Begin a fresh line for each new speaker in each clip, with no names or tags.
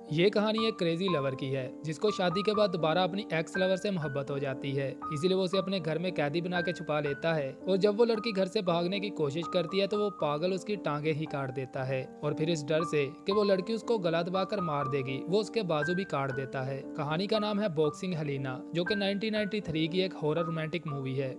ये कहानी एक क्रेजी लवर की है जिसको शादी के बाद दोबारा अपनी एक्स लवर से मोहब्बत हो जाती है। इसीलिए वो उसे अपने घर में कैदी बना के छुपा लेता है और जब वो लड़की घर से भागने की कोशिश करती है तो वो पागल उसकी टांगे ही काट देता है और फिर इस डर से कि वो लड़की उसको गला दबाकर मार देगी वो उसके बाजू भी काट देता है। कहानी का नाम है बॉक्सिंग हलीना, जो कि 1993 की एक हॉरर रोमांटिक मूवी है।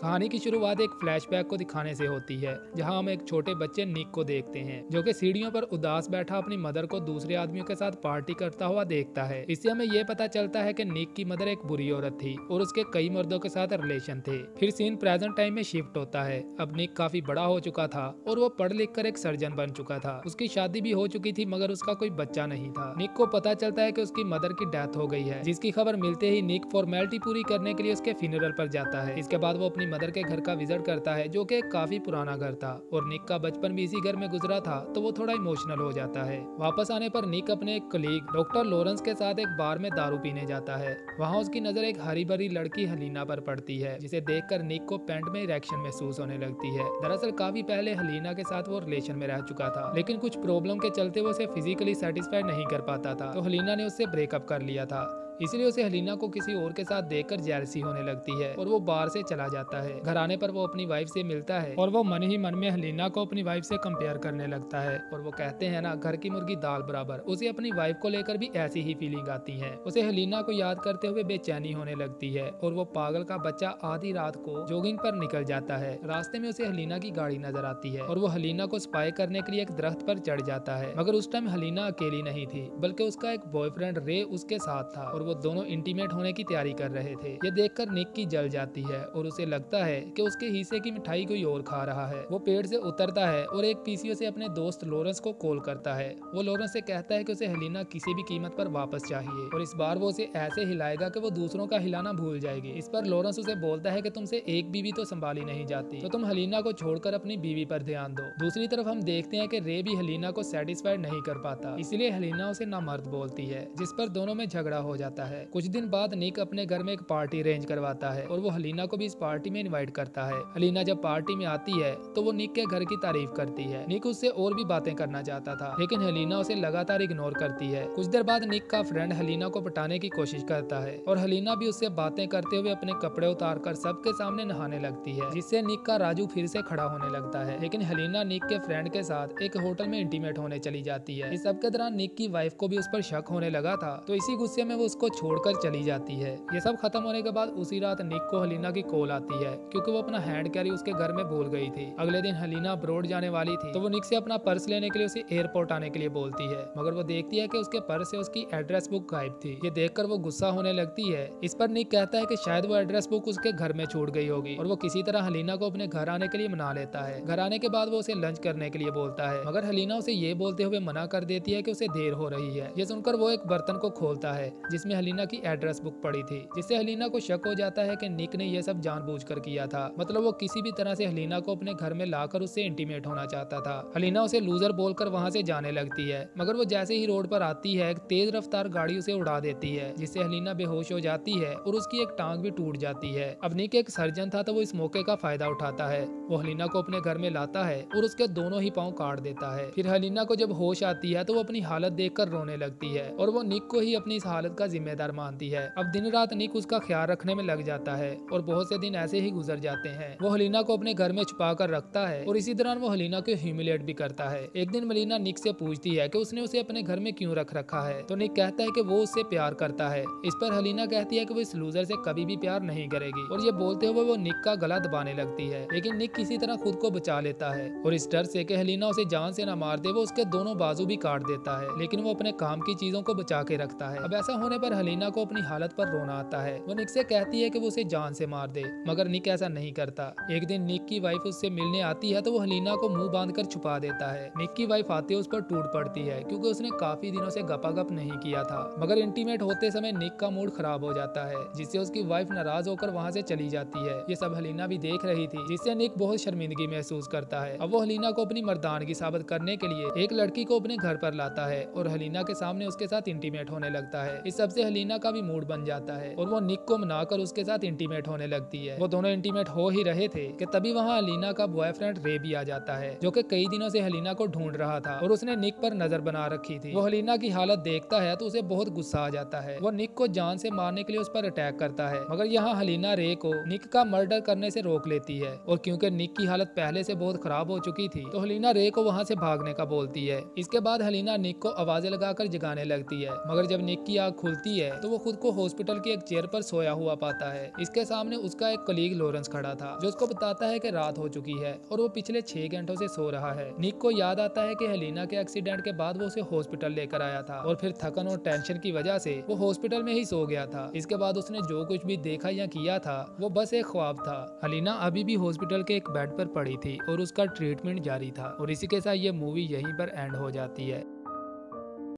कहानी की शुरुआत एक फ्लैशबैक को दिखाने से होती है, जहां हम एक छोटे बच्चे निक को देखते हैं जो कि सीढ़ियों पर उदास बैठा अपनी मदर को दूसरे आदमियों के साथ पार्टी करता हुआ देखता है। इससे हमें यह पता चलता है कि निक की मदर एक बुरी औरत थी और उसके कई मर्दों के साथ रिलेशन थे। फिर सीन प्रेजेंट टाइम में शिफ्ट होता है। अब निक काफी बड़ा हो चुका था और वो पढ़ लिख कर एक सर्जन बन चुका था। उसकी शादी भी हो चुकी थी मगर उसका कोई बच्चा नहीं था। निक को पता चलता है कि उसकी मदर की डेथ हो गई है, जिसकी खबर मिलते ही निक फॉर्मेलिटी पूरी करने के लिए उसके फ्यूनरल पर जाता है। इसके बाद वो अपनी मदर के घर का विजिट करता है, जो कि एक काफी पुराना घर था और निक का बचपन भी इसी घर में गुजरा था, तो वो थोड़ा इमोशनल हो जाता है। वापस आने पर निक अपने एक कलीग डॉक्टर लॉरेंस के साथ एक बार में दारू पीने जाता है। वहाँ उसकी नजर एक हरी भरी लड़की हलीना पर पड़ती है, जिसे देखकर निक को पैंट में इरेक्शन महसूस होने लगती है। दरअसल काफी पहले हलीना के साथ वो रिलेशन में रह चुका था, लेकिन कुछ प्रॉब्लम के चलते वो उसे फिजिकली सेटिस्फाइड नहीं कर पाता था, तो हलीना ने उससे ब्रेकअप कर लिया था। इसलिए उसे हलीना को किसी और के साथ देखकर जेलसी होने लगती है और वो बाहर से चला जाता है। घर आने पर वो अपनी वाइफ से मिलता है और वो मन ही मन में हलीना को अपनी वाइफ से कंपेयर करने लगता है। और वो कहते हैं ना, घर की मुर्गी दाल बराबर। उसे अपनी वाइफ को लेकर भी ऐसी ही फीलिंग आती है। उसे हलीना को याद करते हुए बेचैनी होने लगती है और वो पागल का बच्चा आधी रात को जॉगिंग पर निकल जाता है। रास्ते में उसे हलीना की गाड़ी नजर आती है और वो हलीना को स्पाई करने के लिए एक दरख्त पर चढ़ जाता है। मगर उस टाइम हलीना अकेली नहीं थी, बल्कि उसका एक बॉयफ्रेंड रे उसके साथ था और वो दोनों इंटीमेट होने की तैयारी कर रहे थे। ये देखकर निक की जल जाती है और उसे लगता है कि उसके हिस्से की मिठाई कोई और खा रहा है। वो पेड़ से उतरता है और एक पीसीओ से अपने दोस्त लॉरेंस को कॉल करता है। वो लॉरेंस से कहता है कि उसे हलीना किसी भी कीमत पर वापस चाहिए और इस बार वो उसे ऐसे हिलाएगा कि वो दूसरों का हिलाना भूल जाएगी। इस पर लॉरेंस उसे बोलता है कि तुमसे एक बीवी तो संभाली नहीं जाती, तो तुम हलीना को छोड़कर अपनी बीवी पर ध्यान दो। दूसरी तरफ हम देखते हैं कि रे भी हलीना को सेटिस्फाइड नहीं कर पाता, इसलिए हलीना उसे नामर्द बोलती है, जिस पर दोनों में झगड़ा हो जाता है। कुछ दिन बाद निक अपने घर में एक पार्टी अरेंज करवाता है और वो हलीना को भी इस पार्टी में इनवाइट करता है। हलीना जब पार्टी में आती है तो वो निक के घर की तारीफ करती है। निक उससे और भी बातें करना चाहता था, लेकिन हलीना उसे लगातार इग्नोर करती है। कुछ देर बाद निक का फ्रेंड हलीना को पटाने की कोशिश करता है और हलीना भी उससे बातें करते हुए अपने कपड़े उतार कर सबके सामने नहाने लगती है, जिससे निक का राजू फिर से खड़ा होने लगता है। लेकिन हलीना निक के फ्रेंड के साथ एक होटल में इंटीमेट होने चली जाती है। इस सब के दौरान निक की वाइफ को भी उस पर शक होने लगा था, तो इसी गुस्से में वो उसको छोड़कर चली जाती है। ये सब खत्म होने के बाद उसी रात निक को हलीना की कॉल आती है, क्योंकि वो अपना हैंड कैरी उसके घर में भूल गई थी। अगले दिन हलीना अब्रॉड जाने वाली थी, तो वो निक से अपना पर्स लेने के लिए उसे एयरपोर्ट आने के लिए बोलती है, मगर वो देखती है कि उसके पर्स से उसकी एड्रेस बुक गायब थी। ये देखकर वो गुस्सा होने लगती है। इस पर निक कहता है कि शायद वो एड्रेस बुक उसके घर में छूट गई होगी और वो किसी तरह हलीना को अपने घर आने के लिए मना लेता है। घर आने के बाद वो उसे लंच करने के लिए बोलता है, मगर हलीना उसे ये बोलते हुए मना कर देती है कि उसे देर हो रही है। ये सुनकर वो एक बर्तन को खोलता है जिसमें हलीना की एड्रेस बुक पड़ी थी, जिससे हलीना को शक हो जाता है कि निक ने यह सब जानबूझकर किया था। मतलब वो किसी भी तरह से हलीना को अपने घर में लाकर उससे इंटीमेट होना चाहता था। हलीना उसे लूजर बोलकर वहां से जाने लगती है, मगर वो जैसे ही रोड पर आती है एक तेज रफ्तार गाड़ी उसे उड़ा देती है, जिससे हलीना बेहोश हो जाती है और उसकी एक टांग भी टूट जाती है। अब निक एक सर्जन था, तो वो इस मौके का फायदा उठाता है। वो हलीना को अपने घर में लाता है और उसके दोनों ही पाँव काट देता है। फिर हलीना को जब होश आती है तो वो अपनी हालत देखकर रोने लगती है और वो निक को ही अपनी इस हालत का जिम्मेदार मानती है। अब दिन रात निक उसका ख्याल रखने में लग जाता है और बहुत से दिन ऐसे ही गुजर जाते हैं। वो हलीना को अपने घर में छुपा कर रखता है और इसी दौरान वो हलीना को ह्यूमिलेट भी करता है। एक दिन मलीना निक से पूछती है कि उसने उसे अपने घर में क्यों रख रखा है, तो निक कहता है कि वो उससे प्यार करता है। इस पर हलीना कहती है कि वो इस लूजर से कभी भी प्यार नहीं करेगी और ये बोलते हुए वो निक का गला दबाने लगती है, लेकिन निक किसी तरह खुद को बचा लेता है और इस डर से कि हलीना उसे जान से न मार दे वो उसके दोनों बाजू भी काट देता है, लेकिन वो अपने काम की चीजों को बचा के रखता है। अब ऐसा होने पर हलीना को अपनी हालत पर रोना आता है। वो निक से कहती है कि वो उसे जान से मार दे, मगर निक ऐसा नहीं करता। एक दिन निक की वाइफ उससे मिलने आती है, तो वो हलीना को मुंह बांधकर छुपा देता है। निक की वाइफ आते उस पर टूट पड़ती है, क्योंकि उसने काफी दिनों से गपागप नहीं किया था। मगर इंटीमेट होते समय निक का मूड खराब हो जाता है, जिससे उसकी वाइफ नाराज होकर वहां से चली जाती है। ये सब हलीना भी देख रही थी, जिससे निक बहुत शर्मिंदगी महसूस करता है। अब वो हलीना को अपनी मर्दानगी साबित करने के लिए एक लड़की को अपने घर पर लाता है और हलीना के सामने उसके साथ इंटीमेट होने लगता है। इस सबसे इससे हलीना का भी मूड बन जाता है और वो निक को मनाकर उसके साथ इंटीमेट होने लगती है। वो दोनों इंटीमेट हो ही रहे थे कि तभी वहाँ हलीना का बॉयफ्रेंड रे भी आ जाता है, जो कि कई दिनों से हलीना को ढूंढ रहा था और उसने निक पर नजर बना रखी थी। वो हलीना की हालत देखता है तो उसे बहुत गुस्सा आ जाता है। वो निक को जान से मारने के लिए उस पर अटैक करता है, मगर यहाँ हलीना रे को निक का मर्डर करने से रोक लेती है और क्योंकि निक की हालत पहले से बहुत खराब हो चुकी थी तो हलीना रे को वहाँ से भागने का बोलती है। इसके बाद हलीना निक को आवाजें लगाकर जगाने लगती है, मगर जब निक की आँख खुलती है तो वो खुद को हॉस्पिटल की एक चेयर पर सोया हुआ पाता है। इसके सामने उसका एक कलीग लॉरेंस खड़ा था, जो उसको बताता है कि रात हो चुकी है और वो पिछले 6 घंटों से सो रहा है। निक को याद आता है कि हलीना के एक्सीडेंट के बाद वो उसे हॉस्पिटल लेकर आया था और फिर थकन और टेंशन की वजह से वो हॉस्पिटल में ही सो गया था। इसके बाद उसने जो कुछ भी देखा या किया था वो बस एक ख्वाब था। हलीना अभी भी हॉस्पिटल के एक बेड पर पड़ी थी और उसका ट्रीटमेंट जारी था और इसी के साथ ये मूवी यहीं पर एंड हो जाती है।